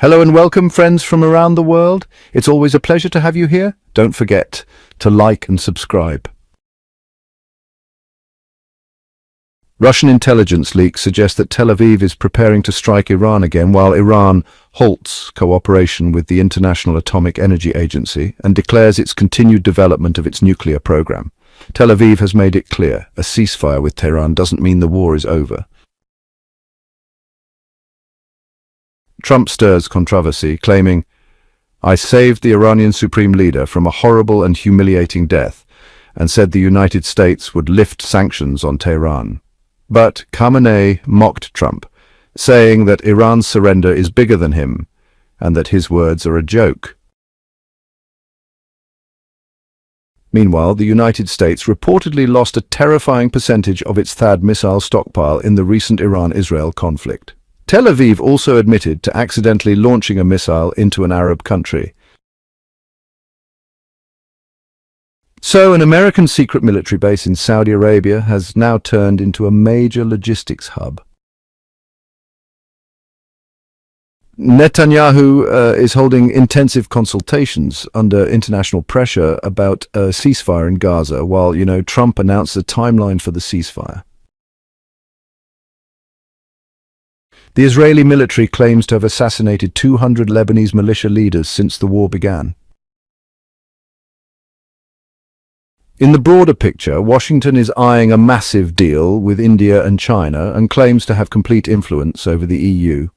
Hello and welcome, friends from around the world. It's always a pleasure to have you here. Don't forget to like and subscribe. Russian intelligence leaks suggest that Tel Aviv is preparing to strike Iran again, while Iran halts cooperation with the International Atomic Energy Agency and declares its continued development of its nuclear program. Tel Aviv has made it clear a ceasefire with Tehran doesn't mean the war is over. Trump stirs controversy, claiming, "I saved the Iranian supreme leader from a horrible and humiliating death," and said the United States would lift sanctions on Tehran. But Khamenei mocked Trump, saying that Iran's surrender is bigger than him, and that his words are a joke. Meanwhile, the United States reportedly lost a terrifying percentage of its THAAD missile stockpile in the recent Iran-Israel conflict. Tel Aviv also admitted to accidentally launching a missile into an Arab country. So, an American secret military base in Saudi Arabia has now turned into a major logistics hub. Netanyahu is holding intensive consultations under international pressure about a ceasefire in Gaza, while, Trump announced a timeline for the ceasefire. The Israeli military claims to have assassinated 200 Lebanese militia leaders since the war began. In the broader picture, Washington is eyeing a massive deal with India and China and claims to have complete influence over the EU.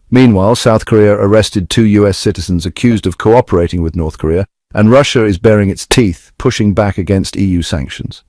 Meanwhile, South Korea arrested 2 US citizens accused of cooperating with North Korea, and Russia is baring its teeth, pushing back against EU sanctions.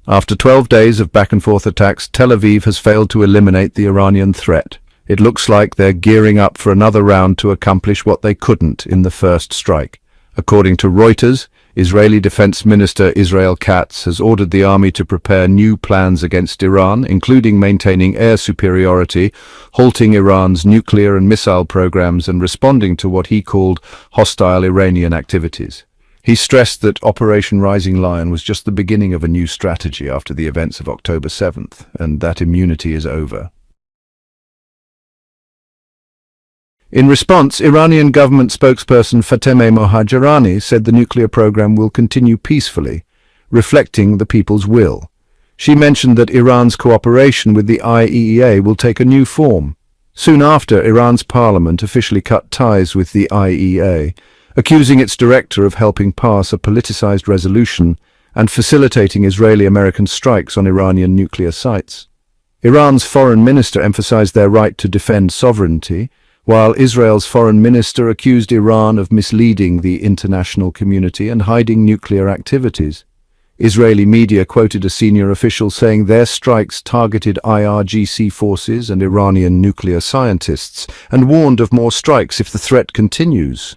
After 12 days of back-and-forth attacks, Tel Aviv has failed to eliminate the Iranian threat. It looks like they're gearing up for another round to accomplish what they couldn't in the first strike. According to Reuters, Israeli Defense Minister Israel Katz has ordered the army to prepare new plans against Iran, including maintaining air superiority, halting Iran's nuclear and missile programs, and responding to what he called hostile Iranian activities. He stressed that Operation Rising Lion was just the beginning of a new strategy after the events of October 7th, and that immunity is over. In response, Iranian government spokesperson Fatemeh Mohajerani said the nuclear program will continue peacefully, reflecting the people's will. She mentioned that Iran's cooperation with the IAEA will take a new form. Soon after, Iran's parliament officially cut ties with the IAEA, accusing its director of helping pass a politicized resolution and facilitating Israeli-American strikes on Iranian nuclear sites. Iran's foreign minister emphasized their right to defend sovereignty, while Israel's foreign minister accused Iran of misleading the international community and hiding nuclear activities. Israeli media quoted a senior official saying their strikes targeted IRGC forces and Iranian nuclear scientists, and warned of more strikes if the threat continues.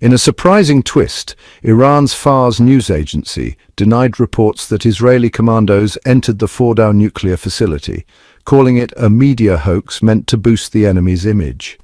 In a surprising twist, Iran's Fars news agency denied reports that Israeli commandos entered the Fordow nuclear facility, calling it a media hoax meant to boost the enemy's image.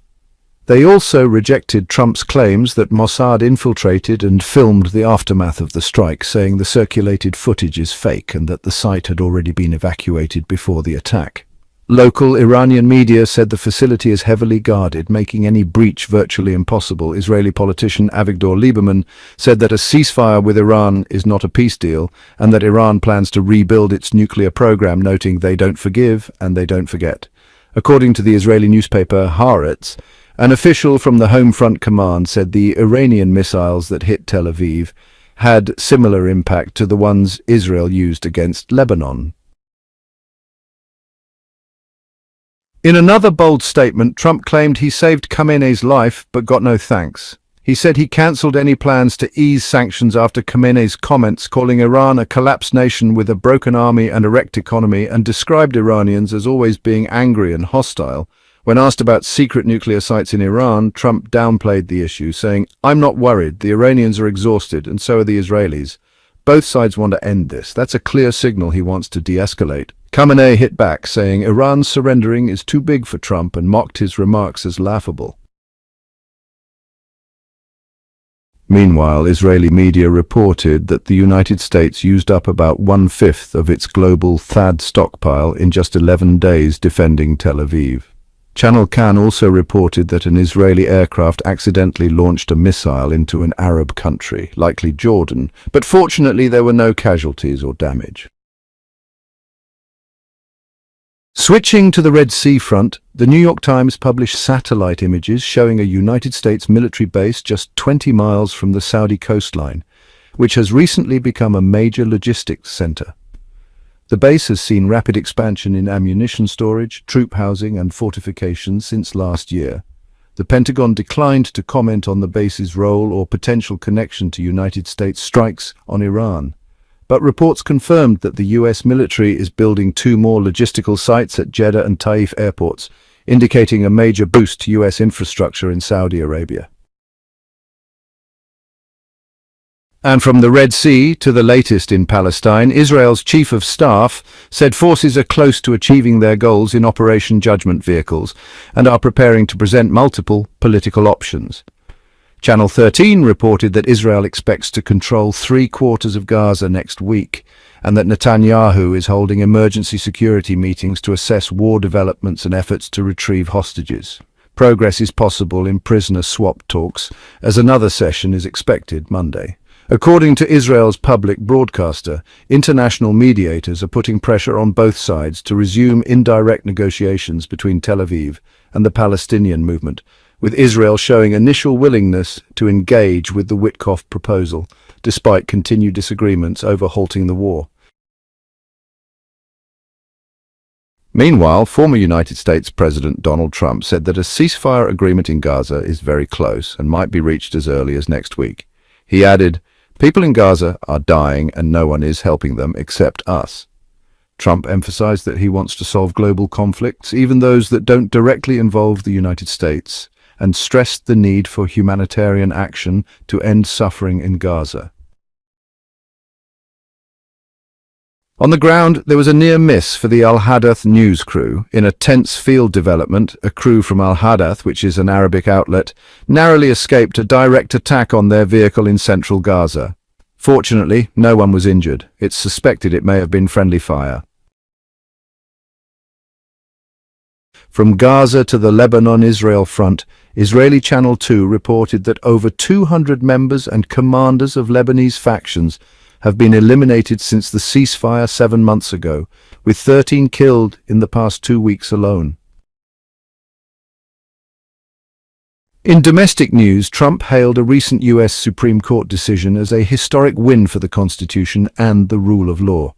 They also rejected Trump's claims that Mossad infiltrated and filmed the aftermath of the strike, saying the circulated footage is fake and that the site had already been evacuated before the attack. Local Iranian media said the facility is heavily guarded, making any breach virtually impossible. Israeli politician Avigdor Lieberman said that a ceasefire with Iran is not a peace deal and that Iran plans to rebuild its nuclear program, noting they don't forgive and they don't forget. According to the Israeli newspaper Haaretz, an official from the Home Front Command said the Iranian missiles that hit Tel Aviv had similar impact to the ones Israel used against Lebanon. In another bold statement, Trump claimed he saved Khamenei's life but got no thanks. He said he cancelled any plans to ease sanctions after Khamenei's comments, calling Iran a collapsed nation with a broken army and a wrecked economy, and described Iranians as always being angry and hostile. When asked about secret nuclear sites in Iran, Trump downplayed the issue, saying, "I'm not worried. The Iranians are exhausted, and so are the Israelis. Both sides want to end this. That's a clear signal he wants to de-escalate." Khamenei hit back, saying Iran's surrendering is too big for Trump, and mocked his remarks as laughable. Meanwhile, Israeli media reported that the United States used up about 1/5 of its global THAAD stockpile in just 11 days defending Tel Aviv. Channel Kan also reported that an Israeli aircraft accidentally launched a missile into an Arab country, likely Jordan, but fortunately there were no casualties or damage. Switching to the Red Sea front, the New York Times published satellite images showing a United States military base just 20 miles from the Saudi coastline, which has recently become a major logistics center. The base has seen rapid expansion in ammunition storage, troop housing and fortifications since last year. The Pentagon declined to comment on the base's role or potential connection to United States strikes on Iran. But reports confirmed that the US military is building 2 more logistical sites at Jeddah and Taif airports, indicating a major boost to US infrastructure in Saudi Arabia. And from the Red Sea to the latest in Palestine, Israel's chief of staff said forces are close to achieving their goals in Operation Judgment vehicles and are preparing to present multiple political options. Channel 13 reported that Israel expects to control 3/4 of Gaza next week, and that Netanyahu is holding emergency security meetings to assess war developments and efforts to retrieve hostages. Progress is possible in prisoner swap talks, as another session is expected Monday. According to Israel's public broadcaster, international mediators are putting pressure on both sides to resume indirect negotiations between Tel Aviv and the Palestinian movement, with Israel showing initial willingness to engage with the Witkoff proposal, despite continued disagreements over halting the war. Meanwhile, former United States President Donald Trump said that a ceasefire agreement in Gaza is very close and might be reached as early as next week. He added, "People in Gaza are dying and no one is helping them except us." Trump emphasized that he wants to solve global conflicts, even those that don't directly involve the United States, and stressed the need for humanitarian action to end suffering in Gaza. On the ground, there was a near miss for the Al Hadath news crew. In a tense field development, a crew from Al Hadath, which is an Arabic outlet, narrowly escaped a direct attack on their vehicle in central Gaza. Fortunately, no one was injured. It's suspected it may have been friendly fire. From Gaza to the Lebanon-Israel front, Israeli Channel 2 reported that over 200 members and commanders of Lebanese factions have been eliminated since the ceasefire 7 months ago, with 13 killed in the past 2 weeks alone. In domestic news, Trump hailed a recent US Supreme Court decision as a historic win for the Constitution and the rule of law.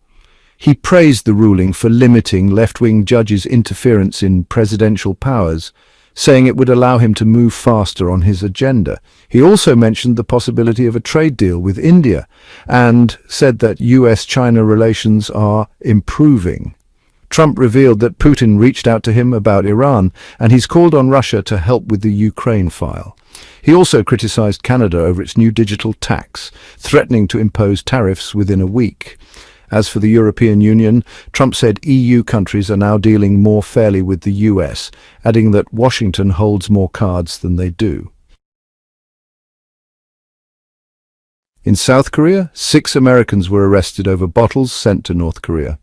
He praised the ruling for limiting left-wing judges' interference in presidential powers, saying it would allow him to move faster on his agenda. He also mentioned the possibility of a trade deal with India and said that US-China relations are improving. Trump revealed that Putin reached out to him about Iran, and he's called on Russia to help with the Ukraine file. He also criticized Canada over its new digital tax, threatening to impose tariffs within a week. As for the European Union, Trump said EU countries are now dealing more fairly with the US, adding that Washington holds more cards than they do. In South Korea, 6 Americans were arrested over bottles sent to North Korea.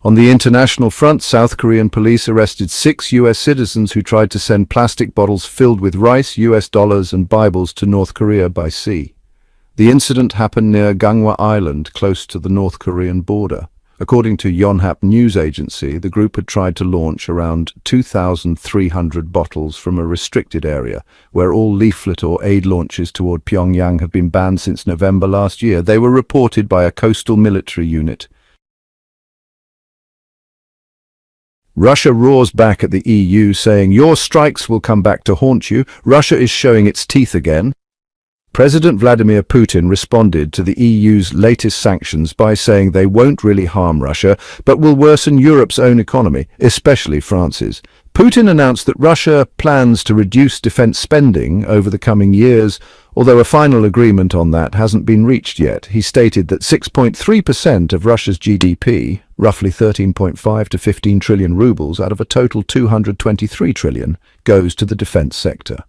On the international front, South Korean police arrested 6 US citizens who tried to send plastic bottles filled with rice, US dollars and Bibles to North Korea by sea. The incident happened near Gangwon Island, close to the North Korean border. According to Yonhap news agency, the group had tried to launch around 2,300 bottles from a restricted area, where all leaflet or aid launches toward Pyongyang have been banned since November last year. They were reported by a coastal military unit. Russia roars back at the EU, saying, "Your strikes will come back to haunt you. Russia is showing its teeth again." President Vladimir Putin responded to the EU's latest sanctions by saying they won't really harm Russia, but will worsen Europe's own economy, especially France's. Putin announced that Russia plans to reduce defense spending over the coming years, although a final agreement on that hasn't been reached yet. He stated that 6.3% of Russia's GDP, roughly 13.5 to 15 trillion rubles out of a total 223 trillion, goes to the defense sector.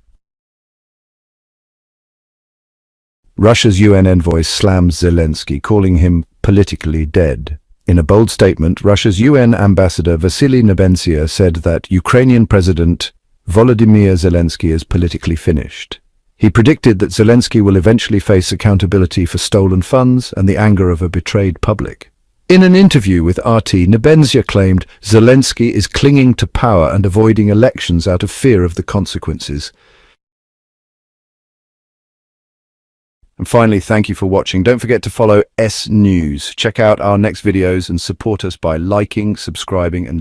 Russia's UN envoy slams Zelensky, calling him politically dead. In a bold statement, Russia's UN ambassador Vasily Nebenzia said that Ukrainian President Volodymyr Zelensky is politically finished. He predicted that Zelensky will eventually face accountability for stolen funds and the anger of a betrayed public. In an interview with RT, Nebenzia claimed Zelensky is clinging to power and avoiding elections out of fear of the consequences. And finally, thank you for watching. Don't forget to follow S News. Check out our next videos and support us by liking, subscribing and